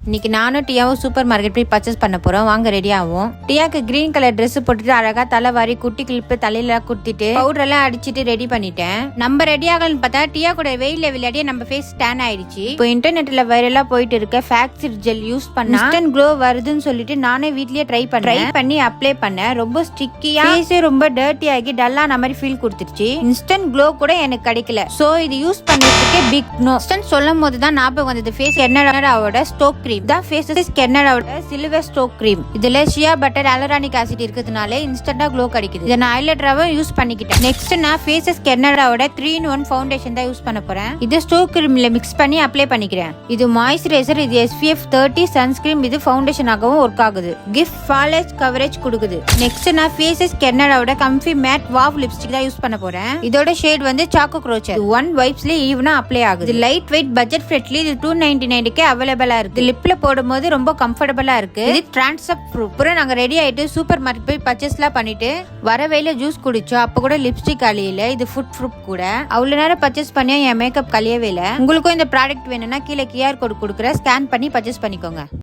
இன்னைக்கு நானும் டியாவும் super market போய் பர்ச்சேஸ் பண்ண போறோம். வாங்க ரெடி ஆகும். டியாக்கு கிரீன் கலர் ட்ரெஸ் போட்டுட்டு அழகா தலைவாரி குட்டி கிளிப்பு தலையில குடுத்திட்டு பவுடர் எல்லாம் அடிச்சிட்டு ரெடி பண்ணிட்டேன். நம்ம ரெடி ஆகலன்னு பார்த்தா டியா கூட வெயில விளையாடியே நம்ம ஃபேஸ் டேன் ஆயிடுச்சு. இப்போ இன்டர்நெட்ல வைரலா போயிட்டு இருக்க ஃபேக்ஸ் ஜெல் யூஸ் பண்ணா இன்ஸ்டன்ட் க்ளோ வருதுன்னு சொல்லிட்டு நானே வீட்லயே ட்ரை பண்ணி அப்ளை பண்ணேன். ரொம்ப ஸ்டிக்கியா ஃபேஸ் ரொம்ப டர்ட்டி ஆகி டல்லான மாதிரி ஃபீல் கொடுத்துருச்சு. இன்ஸ்டன்ட் க்ளோ கூட எனக்கு கிடைக்கல. சோ இது யூஸ் பண்ணதுக்கே பிக் நோ. இன்ஸ்டன்ட் சொல்லும் போது தான் ஞாபகம் வந்தது ஃபேஸ் கெனடாவோட ஸ்டோக் கிரீம் தான். ஃபேஸ் கெனடாவோட சில்வர் ஸ்டோக் கிரீம். இதுல ஷியா பட்டர் ஹைலூரானிக் ஆசிட் இருக்கிறதுனால இன்ஸ்டன்டா க்ளோ கிடைக்குது. இதை நான் ஹைலைட்டராவே யூஸ் பண்ணிக்கிட்டேன். நெக்ஸ்ட் நான் ஃபேஸ் கெனடாவோட 3-in-1 ஃபவுண்டேஷன் தான் யூஸ் பண்ண போறேன். இது ஸ்டோக் கிரீம்ல மிக்ஸ் பண்ணி அப்ளை பண்ணிக்கிறேன். இது மாய்ஸ்சரைசர், இது SPF 30 சன்ஸ்கிரீம், இது ஃபவுண்டேஷன் ஆகவும் ஒர்க் ஆகுது. கிஃப்ட் ஃபாலெஸ் கவரேஜ் கொடுக்குது. நெக்ஸ்ட் நான் ஃபேஸ் கெனடாவோட கம்ஃபி மேட் வாவ் லிப்ஸ்டிக் தான் யூஸ் பண்ண போறேன். இதோட ஷேட் வந்து சாக்கோ க்ரோச்சர். 1 வைப்ஸ்ல ஈவனா அப்ளை ஆகுது. இது லைட் வெயிட் பட்ஜெட் ஃப்ரெண்ட்லி. இது 299க்கு அவைலபிளா இருக்கு. லிப்ல போடும்போது ரொம்ப கம்ஃபர்டபுளா இருக்கு. இது டிரான்ஸ்அப் ப்ரூஃப். அப்புறம் நாங்க ரெடி ஆயிட்டு சூப்பர் மார்க்கெட் போய் பர்ச்சேஸ்லாம் பண்ணிட்டு வரவேல ஜூஸ் குடிச்சோம். அப்ப கூட லிப்ஸ்டிக் கழியல. இது ஃபுட் ப்ரூஃப் கூட. அவ்வளவு நேரம் பர்ச்சேஸ் பண்ணியா என் மேக்கப் கழியவே இல்லை. உங்களுக்கும் இந்த ப்ராடக்ட் வேணும்னா கீழே QR கோட் கொடுக்குற, ஸ்கேன் பண்ணி பர்ச்சேஸ் பண்ணிக்கோங்க.